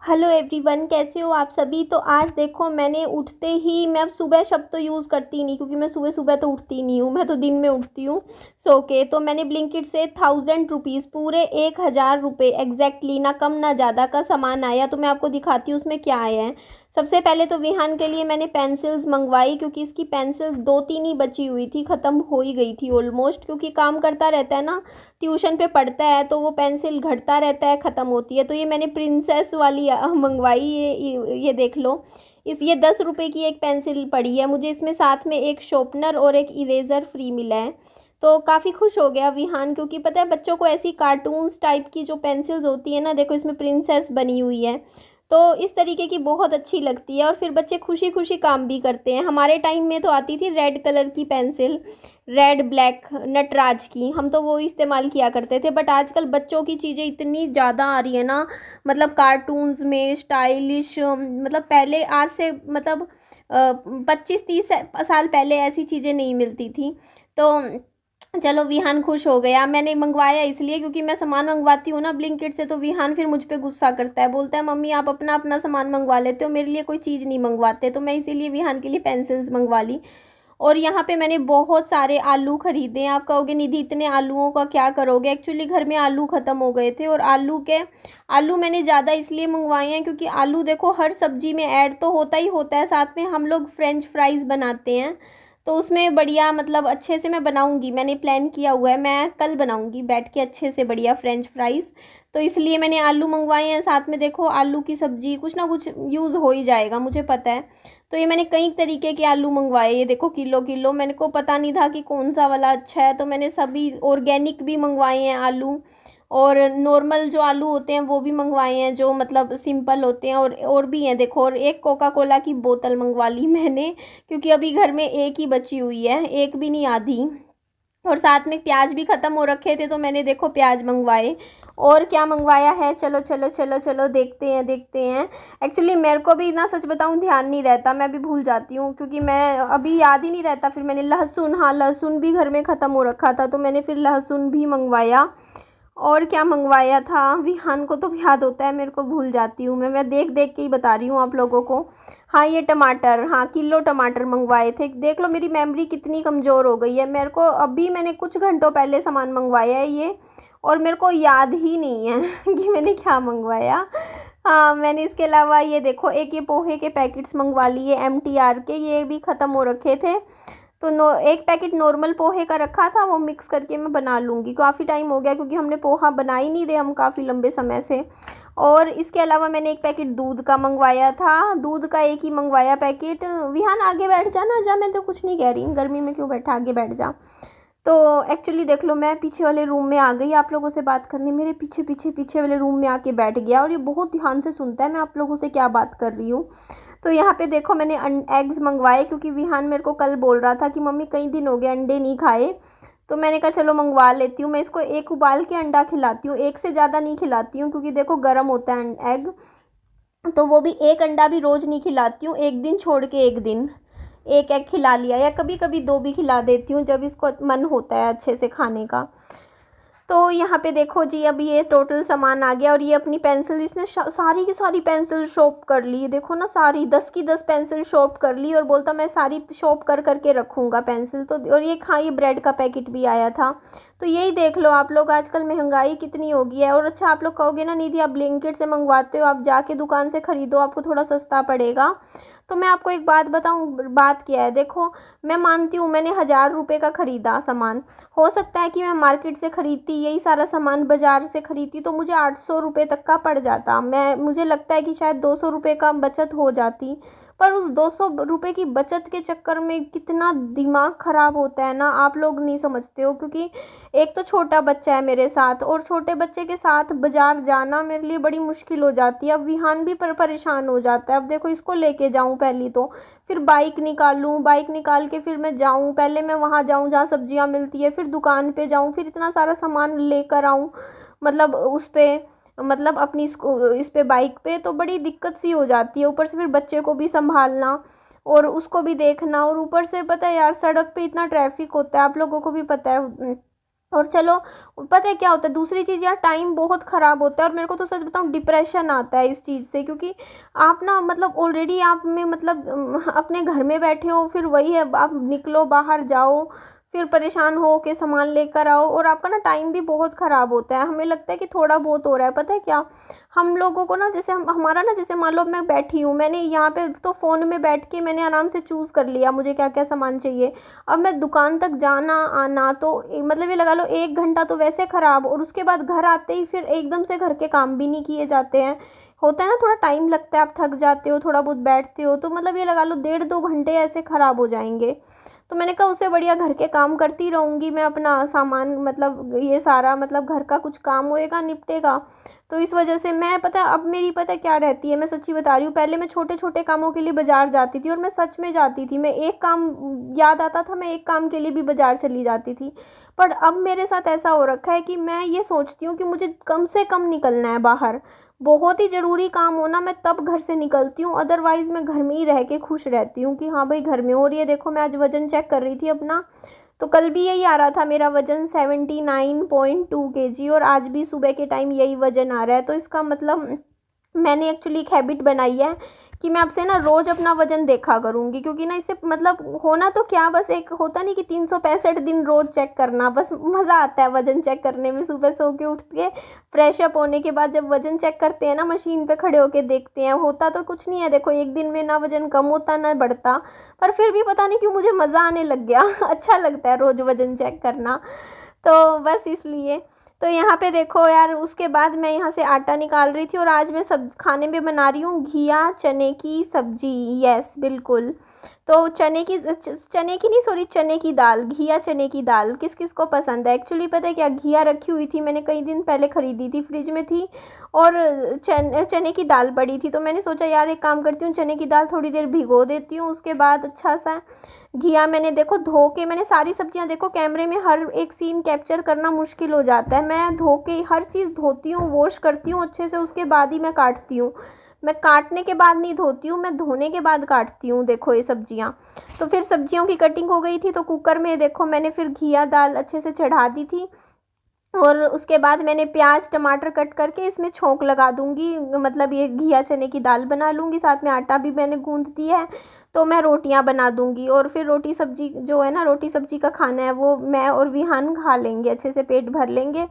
Hello everyone, कैसे हो आप सभी। तो आज देखो, मैंने उठते ही मैं अब सुबह शब्द तो यूज़ करती ही नहीं, क्योंकि मैं सुबह सुबह तो उठती ही नहीं हूँ, मैं तो दिन में उठती हूँ सो के। तो मैंने ब्लिंकिट से 1000 रुपीज़, पूरे 1000 रुपये एग्जैक्टली, ना कम ना ज़्यादा का सामान आया। तो मैं आपको दिखाती हूँ उसमें क्या आया है। सबसे पहले तो विहान के लिए मैंने पेंसिल्स मंगवाई, क्योंकि इसकी पेंसिल्स दो तीन ही बची हुई थी, ख़त्म हो ही गई थी ऑलमोस्ट, क्योंकि काम करता रहता है ना, ट्यूशन पे पढ़ता है, तो वो पेंसिल घटता रहता है, ख़त्म होती है। तो ये मैंने प्रिंसेस वाली मंगवाई। ये देख लो, ये 10 रुपये की एक पेंसिल पड़ी है मुझे। इसमें साथ में एक शॉर्पनर और एक इरेज़र फ्री मिला है। तो काफ़ी खुश हो गया विहान, क्योंकि पता है बच्चों को ऐसी कार्टून्स टाइप की जो पेंसिल्स होती है ना, देखो इसमें प्रिंसेस बनी हुई है, तो इस तरीके की बहुत अच्छी लगती है। और फिर बच्चे खुशी खुशी काम भी करते हैं। हमारे टाइम में तो आती थी रेड कलर की पेंसिल, रेड ब्लैक नटराज की, हम तो वो इस्तेमाल किया करते थे। बट आजकल बच्चों की चीज़ें इतनी ज़्यादा आ रही है ना, मतलब कार्टून्स में स्टाइलिश, मतलब पहले आज से मतलब 25-30 साल पहले ऐसी चीज़ें नहीं मिलती थी। तो चलो विहान खुश हो गया। मैंने मंगवाया इसलिए क्योंकि मैं सामान मंगवाती हूँ ना ब्लिंकिट से, तो विहान फिर मुझ पे गुस्सा करता है, बोलता है मम्मी आप अपना अपना सामान मंगवा लेते हो, मेरे लिए कोई चीज़ नहीं मंगवाते। तो मैं इसीलिए विहान के लिए पेंसिल्स मंगवा ली। और यहाँ पे मैंने बहुत सारे आलू खरीदे हैं। आप कहोगे निधि इतने आलूओं का क्या करोगे। एक्चुअली घर में आलू ख़त्म हो गए थे, और आलू मैंने ज़्यादा इसलिए मंगवाए हैं क्योंकि आलू देखो हर सब्जी में ऐड तो होता ही होता है। साथ में हम लोग फ्रेंच फ्राइज़ बनाते हैं, तो उसमें बढ़िया मतलब अच्छे से मैं बनाऊंगी, मैंने प्लान किया हुआ है, मैं कल बनाऊंगी बैठ के अच्छे से बढ़िया फ्रेंच फ्राइज़। तो इसलिए मैंने आलू मंगवाए हैं। साथ में देखो आलू की सब्ज़ी कुछ ना कुछ यूज़ हो ही जाएगा, मुझे पता है। तो ये मैंने कई तरीके के आलू मंगवाए, ये देखो किलो किलो, मेरे को पता नहीं था कि कौन सा वाला अच्छा है, तो मैंने सभी ऑर्गेनिक भी मंगवाए हैं आलू, और नॉर्मल जो आलू होते हैं वो भी मंगवाए हैं, जो मतलब सिंपल होते हैं, और भी हैं देखो। और एक कोका कोला की बोतल मंगवा ली मैंने, क्योंकि अभी घर में एक ही बची हुई है, एक भी नहीं आधी। और साथ में प्याज भी ख़त्म हो रखे थे, तो मैंने देखो प्याज मंगवाए। और क्या मंगवाया है, चलो चलो चलो चलो देखते हैं देखते हैं। एक्चुअली मेरे को भी ना सच बताऊं ध्यान नहीं रहता, मैं भी भूल जाती हूँ, क्योंकि मैं अभी याद ही नहीं रहता। फिर मैंने लहसुन, हाँ लहसुन भी घर में ख़त्म हो रखा था, तो मैंने फिर लहसुन भी मंगवाया। और क्या मंगवाया था, विहान को तो याद होता है, मेरे को भूल जाती हूँ मैं देख देख के ही बता रही हूँ आप लोगों को। हाँ ये टमाटर, हाँ किलो टमाटर मंगवाए थे। देख लो मेरी मेमोरी कितनी कमज़ोर हो गई है, मेरे को अभी मैंने कुछ घंटों पहले सामान मंगवाया है ये, और मेरे को याद ही नहीं है कि मैंने क्या मंगवाया। हाँ मैंने इसके अलावा ये देखो एक ये पोहे के पैकेट्स मंगवा लिए MTR के, ये भी ख़त्म हो रखे थे। तो एक पैकेट नॉर्मल पोहे का रखा था, वो मिक्स करके मैं बना लूँगी। काफ़ी टाइम हो गया क्योंकि हमने पोहा बना ही नहीं रहे हम काफ़ी लंबे समय से। और इसके अलावा मैंने एक पैकेट दूध का मंगवाया था, दूध का एक ही मंगवाया पैकेट। विहान आगे बैठ जा ना, जा, मैं तो कुछ नहीं कह रही, गर्मी में क्यों बैठा, आगे बैठ जा। तो एक्चुअली देख लो मैं पीछे वाले रूम में आ गई आप लोगों से बात करने, मेरे पीछे पीछे पीछे वाले रूम में आके बैठ गया, और ये बहुत ध्यान से सुनता है मैं आप लोगों से क्या बात कर रही हूँ। तो यहाँ पे देखो मैंने एग्स मंगवाए, क्योंकि विहान मेरे को कल बोल रहा था कि मम्मी कई दिन हो गए अंडे नहीं खाए। तो मैंने कहा चलो मंगवा लेती हूँ। मैं इसको एक उबाल के अंडा खिलाती हूँ, एक से ज़्यादा नहीं खिलाती हूँ, क्योंकि देखो गर्म होता है एग। तो वो भी एक अंडा भी रोज़ नहीं खिलाती हूँ, एक दिन छोड़ के एक दिन एक एग खिला लिया, या कभी कभी दो भी खिला देती हूँ जब इसको मन होता है अच्छे से खाने का। तो यहाँ पे देखो जी, अभी ये टोटल सामान आ गया। और ये अपनी पेंसिल इसने सारी की सारी पेंसिल शॉप कर ली, देखो ना सारी 10 की 10 पेंसिल शॉप कर ली, और बोलता मैं सारी शॉप कर करके रखूँगा पेंसिल। तो और ये ये ब्रेड का पैकेट भी आया था। तो यही देख लो आप लोग, आजकल महंगाई कितनी हो गई है। और अच्छा आप लोग कहोगे ना निधि आप ब्लिंकिट से मंगवाते हो, आप जाके दुकान से ख़रीदो, आपको थोड़ा सस्ता पड़ेगा। तो मैं आपको एक बात बताऊँ, बात क्या है देखो, मैं मानती हूँ मैंने 1000 रुपये का ख़रीदा सामान, हो सकता है कि मैं मार्केट से ख़रीदती यही सारा सामान बाज़ार से ख़रीदती तो मुझे 800 रुपये तक का पड़ जाता। मुझे लगता है कि शायद 200 रुपये का बचत हो जाती। पर उस 200 रुपये की बचत के चक्कर में कितना दिमाग ख़राब होता है ना, आप लोग नहीं समझते हो। क्योंकि एक तो छोटा बच्चा है मेरे साथ, और छोटे बच्चे के साथ बाज़ार जाना मेरे लिए बड़ी मुश्किल हो जाती है। अब विहान भी परेशान हो जाता है, अब देखो इसको लेके जाऊँ पहली तो, फिर बाइक निकालूँ, बाइक निकाल के फिर मैं जाऊँ, पहले मैं वहाँ जाऊँ जहाँ सब्जियाँ मिलती है, फिर दुकान पे जाऊँ, फिर इतना सारा सामान लेकर आऊँ, मतलब उस पे, मतलब अपनी इस पे बाइक पे, तो बड़ी दिक्कत सी हो जाती है। ऊपर से फिर बच्चे को भी संभालना और उसको भी देखना, और ऊपर से पता है यार सड़क पे इतना ट्रैफिक होता है, आप लोगों को भी पता है। और चलो, पता है क्या होता है, दूसरी चीज़ यार, टाइम बहुत ख़राब होता है। और मेरे को तो सच बताऊँ डिप्रेशन आता है इस चीज़ से, क्योंकि आप ना मतलब ऑलरेडी आप में मतलब अपने घर में बैठे हो, फिर वही है, आप निकलो बाहर जाओ, फिर परेशान हो के सामान लेकर आओ, और आपका ना टाइम भी बहुत ख़राब होता है। हमें लगता है कि थोड़ा बहुत हो रहा है, पता है क्या, हम लोगों को ना, जैसे हम हमारा ना, जैसे मान लो मैं बैठी हूँ, मैंने यहाँ पे तो फ़ोन में बैठ के मैंने आराम से चूज़ कर लिया मुझे क्या क्या सामान चाहिए। अब मैं दुकान तक जाना आना तो मतलब ये लगा लो 1 घंटा तो वैसे ख़राब, और उसके बाद घर आते ही फिर एकदम से घर के काम भी नहीं किए जाते हैं। होता है ना, थोड़ा टाइम लगता है, आप थक जाते हो, थोड़ा बहुत बैठते हो, तो मतलब ये लगा लो 1.5-2 घंटे ऐसे ख़राब हो जाएंगे। तो मैंने कहा उससे बढ़िया घर के काम करती रहूँगी मैं, अपना सामान मतलब ये सारा मतलब घर का कुछ काम होएगा निपटेगा। तो इस वजह से मैं, पता है अब मेरी, पता है क्या रहती है, मैं सच्ची बता रही हूँ, पहले मैं छोटे छोटे कामों के लिए बाजार जाती थी, और मैं सच में जाती थी, मैं एक काम याद आता था, मैं एक काम के लिए भी बाजार चली जाती थी। पर अब मेरे साथ ऐसा हो रखा है कि मैं ये सोचती हूँ कि मुझे कम से कम निकलना है बाहर, बहुत ही ज़रूरी काम हो ना मैं तब घर से निकलती हूँ, अदरवाइज़ मैं घर में ही रह के खुश रहती हूँ कि हाँ भाई घर में हो। और ये देखो, मैं आज वज़न चेक कर रही थी अपना, तो कल भी यही आ रहा था मेरा वज़न 79.2 kg, और आज भी सुबह के टाइम यही वज़न आ रहा है। तो इसका मतलब मैंने एक्चुअली एक हैबिट बनाई है कि मैं अब से ना रोज़ अपना वज़न देखा करूँगी, क्योंकि ना इससे मतलब होना तो क्या, बस एक होता नहीं कि 365 दिन रोज़ चेक करना, बस मज़ा आता है वज़न चेक करने में। सुबह सो के उठ के फ्रेश अप होने के बाद जब वज़न चेक करते हैं ना, मशीन पे खड़े होके देखते हैं, होता तो कुछ नहीं है, देखो एक दिन में ना वज़न कम होता ना बढ़ता, पर फिर भी पता नहीं क्यों मुझे मज़ा आने लग गया अच्छा लगता है रोज़ वज़न चेक करना। तो बस इसलिए, तो यहाँ पे देखो यार, उसके बाद मैं यहाँ से आटा निकाल रही थी, और आज मैं सब खाने में बना रही हूँ घिया चने की सब्जी। यस बिल्कुल। तो चने की नहीं, सॉरी, चने की दाल, घिया चने की दाल किस किस को पसंद है। एक्चुअली पता है क्या, घिया रखी हुई थी मैंने, कई दिन पहले खरीदी थी, फ्रिज में थी, और चने की दाल पड़ी थी, तो मैंने सोचा यार एक काम करती हूँ, चने की दाल थोड़ी देर भिगो देती हूँ, उसके बाद अच्छा सा घिया मैंने देखो धो के, मैंने सारी सब्जियां, देखो कैमरे में हर एक सीन कैप्चर करना मुश्किल हो जाता है, मैं धो के हर चीज़ धोती हूँ, वॉश करती हूँ अच्छे से, उसके बाद ही मैं काटती हूँ। मैं काटने के बाद नहीं धोती हूँ, मैं धोने के बाद काटती हूँ। देखो ये सब्जियाँ, तो फिर सब्जियों की कटिंग हो गई थी, तो कुकर में देखो मैंने फिर घिया दाल अच्छे से चढ़ा दी थी, और उसके बाद मैंने प्याज टमाटर कट करके इसमें छोंक लगा दूंगी, मतलब ये घिया चने की दाल बना लूँगी, साथ में आटा भी मैंने गूंथ दिया है, तो मैं रोटियां बना दूंगी। और फिर रोटी सब्जी जो है ना, रोटी सब्जी का खाना है वो मैं और विहान खा लेंगे, अच्छे से पेट भर लेंगे।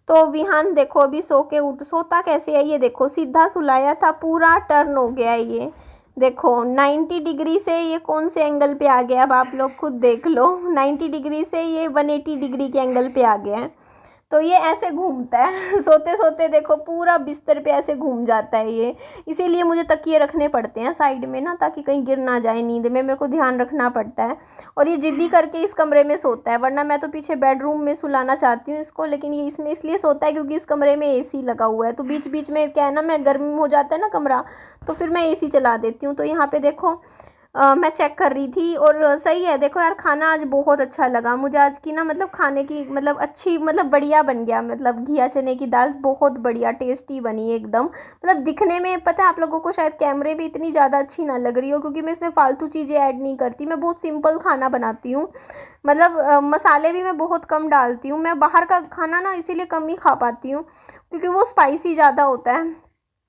तो विहान देखो अभी सो के उठ, सोता कैसे है ये देखो, सीधा सुलाया था, पूरा टर्न हो गया है ये देखो, 90 डिग्री से ये कौन से एंगल पे आ गया, अब आप लोग खुद देख लो, 90 डिग्री से ये 180 डिग्री के एंगल पे आ गया है। तो ये ऐसे घूमता है सोते सोते देखो पूरा बिस्तर पे ऐसे घूम जाता है ये, इसीलिए मुझे तकिए रखने पड़ते हैं साइड में ना, ताकि कहीं गिर ना जाए नींद में, मेरे को ध्यान रखना पड़ता है। और ये जिद्दी करके इस कमरे में सोता है, वरना मैं तो पीछे बेडरूम में सुलाना चाहती हूँ इसको, लेकिन ये इसमें इसलिए सोता है क्योंकि इस कमरे में एसी लगा हुआ है, तो बीच बीच में क्या है ना, मैं गर्म हो जाता है ना कमरा, तो फिर मैं एसी चला देती हूँ। तो यहाँ पे देखो मैं चेक कर रही थी, और सही है देखो यार, खाना आज बहुत अच्छा लगा मुझे, आज की ना मतलब खाने की मतलब अच्छी मतलब बढ़िया बन गया, मतलब घिया चने की दाल बहुत बढ़िया टेस्टी बनी एकदम, मतलब दिखने में, पता है आप लोगों को शायद कैमरे में इतनी ज़्यादा अच्छी ना लग रही हो, क्योंकि मैं इसमें फालतू चीज़ें ऐड नहीं करती, मैं बहुत सिंपल खाना बनाती हूँ, मतलब मसाले भी मैं बहुत कम डालती हूँ, मैं बाहर का खाना ना इसीलिए कम ही खा पाती हूँ, क्योंकि वो स्पाइसी ज़्यादा होता है।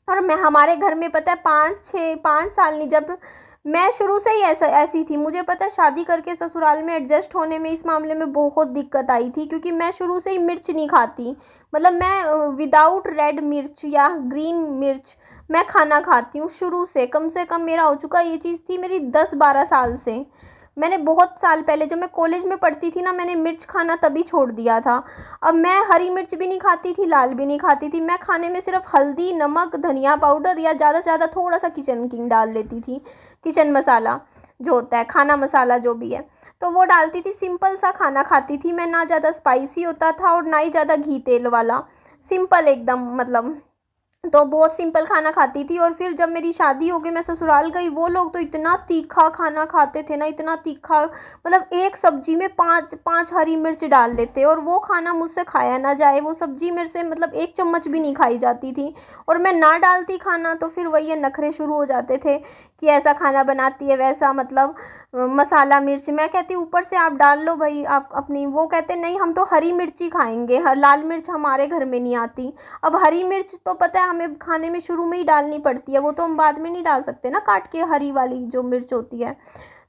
और मैं हमारे घर में पता है 5 साल नहीं, जब मैं शुरू से ही ऐसी थी, मुझे पता है शादी करके ससुराल में एडजस्ट होने में इस मामले में बहुत दिक्कत आई थी, क्योंकि मैं शुरू से ही मिर्च नहीं खाती, मतलब मैं विदाउट रेड मिर्च या ग्रीन मिर्च मैं खाना खाती हूँ शुरू से कम मेरा हो चुका, ये चीज़ थी मेरी 10-12 साल से। मैंने बहुत साल पहले जब मैं कॉलेज में पढ़ती थी ना, मैंने मिर्च खाना तभी छोड़ दिया था। अब मैं हरी मिर्च भी नहीं खाती थी, लाल भी नहीं खाती थी, मैं खाने में सिर्फ हल्दी नमक धनिया पाउडर या ज़्यादा से ज़्यादा थोड़ा सा किचन किंग डाल लेती थी, किचन मसाला जो होता है, खाना मसाला जो भी है, तो वो डालती थी, सिंपल सा खाना खाती थी मैं, ना ज़्यादा स्पाइसी होता था और ना ही ज़्यादा घी तेल वाला, सिंपल एकदम, मतलब तो बहुत सिंपल खाना खाती थी। और फिर जब मेरी शादी हो गई, मैं ससुराल गई, वो लोग तो इतना तीखा खाना खाते थे ना, इतना तीखा, मतलब एक सब्जी में पाँच पाँच हरी मिर्च डाल देते, और वो खाना मुझसे खाया ना जाए। वो सब्जी मेरे से मतलब एक चम्मच भी नहीं खाई जाती थी, और मैं ना डालती खाना तो फिर वही नखरे शुरू हो जाते थे कि ऐसा खाना बनाती है, वैसा, मतलब मसाला मिर्च। मैं कहती ऊपर से आप डाल लो भाई आप अपनी, वो कहते नहीं हम तो हरी मिर्च ही खाएंगे, लाल मिर्च हमारे घर में नहीं आती। अब हरी मिर्च तो पता है हमें खाने में शुरू में ही डालनी पड़ती है, वो तो हम बाद में नहीं डाल सकते ना, काट के हरी वाली जो मिर्च होती है।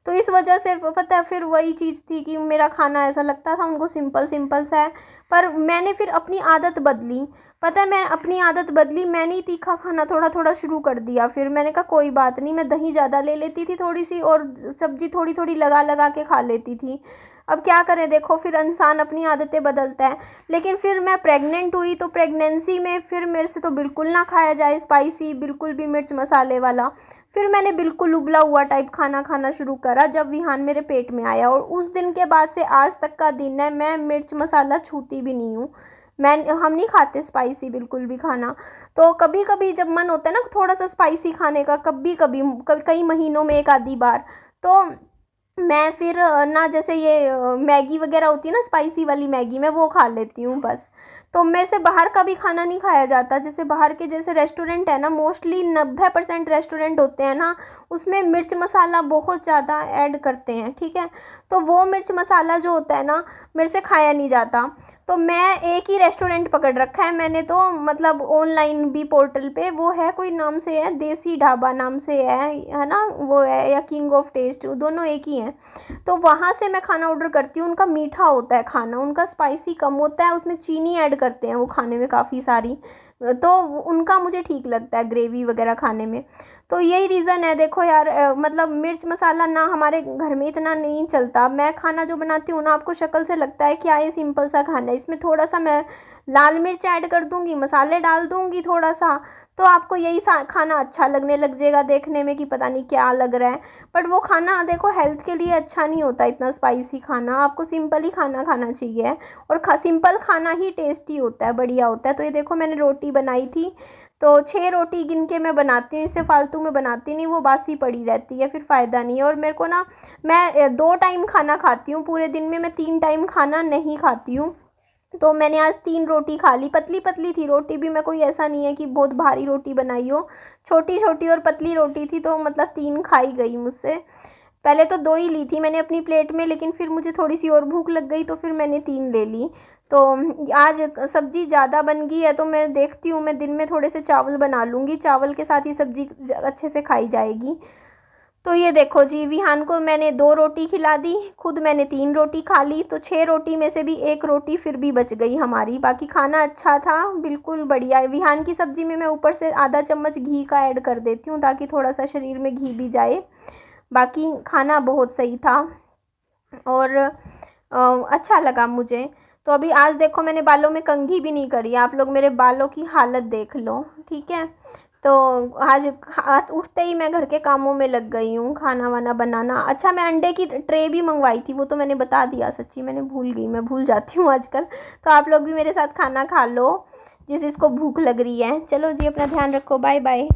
तो इस वजह से पता है फिर वही चीज़ थी कि मेरा खाना ऐसा लगता था उनको सिंपल सिंपल सा है। पर मैंने फिर अपनी आदत बदली, पता है मैं अपनी आदत बदली, मैंने ही तीखा खाना थोड़ा थोड़ा शुरू कर दिया। फिर मैंने कहा कोई बात नहीं, मैं दही ज़्यादा ले लेती थी थोड़ी सी, और सब्जी थोड़ी थोड़ी लगा लगा के खा लेती थी। अब क्या करें, देखो फिर इंसान अपनी आदतें बदलता है। लेकिन फिर मैं प्रेग्नेंट हुई, तो प्रेगनेंसी में फिर मेरे से तो बिल्कुल ना खाया जाए स्पाइसी, बिल्कुल भी मिर्च मसाले वाला। फिर मैंने बिल्कुल उबला हुआ टाइप खाना खाना शुरू करा जब विहान मेरे पेट में आया, और उस दिन के बाद से आज तक का दिन है मैं मिर्च मसाला छूती भी नहीं हूँ। हम नहीं खाते स्पाइसी बिल्कुल भी खाना। तो कभी कभी जब मन होता है ना थोड़ा सा स्पाइसी खाने का, कभी कभी कई महीनों में एक आधी बार, तो मैं फिर ना जैसे ये मैगी वगैरह होती है ना स्पाइसी वाली मैगी, मैं वो खा लेती हूँ बस। तो मेरे से बाहर का भी खाना नहीं खाया जाता। जैसे बाहर के जैसे रेस्टोरेंट है ना, मोस्टली 90% रेस्टोरेंट होते हैं ना, उसमें मिर्च मसाला बहुत ज़्यादा ऐड करते हैं, ठीक है। तो वो मिर्च मसाला जो होता है ना, मेरे से खाया नहीं जाता। तो मैं एक ही रेस्टोरेंट पकड़ रखा है मैंने, तो मतलब ऑनलाइन भी पोर्टल पे, वो है कोई नाम से है, देसी ढाबा नाम से है ना, वो है, या किंग ऑफ टेस्ट, दोनों एक ही हैं। तो वहाँ से मैं खाना ऑर्डर करती हूँ। उनका मीठा होता है खाना, उनका स्पाइसी कम होता है, उसमें चीनी ऐड करते हैं वो खाने में काफ़ी सारी, तो उनका मुझे ठीक लगता है ग्रेवी वगैरह खाने में। तो यही रीज़न है, देखो यार, मतलब मिर्च मसाला ना हमारे घर में इतना नहीं चलता। मैं खाना जो बनाती हूँ ना, आपको शक्ल से लगता है क्या ये सिंपल सा खाना है, इसमें थोड़ा सा मैं लाल मिर्च ऐड कर दूँगी, मसाले डाल दूँगी थोड़ा सा, तो आपको यही खाना अच्छा लगने लग जाएगा देखने में कि पता नहीं क्या लग रहा है। बट वो खाना देखो हेल्थ के लिए अच्छा नहीं होता इतना स्पाइसी खाना, आपको सिंपल ही खाना खाना चाहिए। और सिंपल खाना ही टेस्टी होता है, बढ़िया होता है। तो ये देखो मैंने रोटी बनाई थी, तो 6 रोटी गिन के मैं बनाती हूँ, इससे फालतू में बनाती नहीं, वो बासी पड़ी रहती है, फिर फ़ायदा नहीं है। और मेरे को ना, मैं 2 टाइम खाना खाती हूँ पूरे दिन में, मैं 3 टाइम खाना नहीं खाती हूँ। तो मैंने आज 3 रोटी खा ली, पतली पतली थी रोटी भी, मैं कोई ऐसा नहीं है कि बहुत भारी रोटी बनाई हो, छोटी छोटी और पतली रोटी थी, तो मतलब 3 खाई गई मुझसे। पहले तो 2 ही ली थी मैंने अपनी प्लेट में, लेकिन फिर मुझे थोड़ी सी और भूख लग गई, तो फिर मैंने 3 ले ली। तो आज सब्जी ज़्यादा बन गई है, तो मैं देखती हूँ मैं दिन में थोड़े से चावल बना लूँगी, चावल के साथ ही सब्जी अच्छे से खाई जाएगी। तो ये देखो जी, विहान को मैंने 2 रोटी खिला दी, खुद मैंने 3 रोटी खा ली, तो 6 रोटी में से भी 1 रोटी फिर भी बच गई हमारी। बाकी खाना अच्छा था, बिल्कुल बढ़िया है। विहान की सब्जी में मैं ऊपर से आधा चम्मच घी का ऐड कर देती हूँ, ताकि थोड़ा सा शरीर में घी भी जाए। बाकी खाना बहुत सही था, और अच्छा लगा मुझे। तो अभी आज देखो मैंने बालों में कंघी भी नहीं करी, आप लोग मेरे बालों की हालत देख लो, ठीक है। तो आज हाथ उठते ही मैं घर के कामों में लग गई हूँ, खाना वाना बनाना। अच्छा, मैं अंडे की ट्रे भी मंगवाई थी, वो तो मैंने बता दिया, सच्ची मैंने भूल गई, मैं भूल जाती हूँ आजकल। तो आप लोग भी मेरे साथ खाना खा लो जिस जिसको भूख लग रही है। चलो जी, अपना ध्यान रखो, बाय बाय।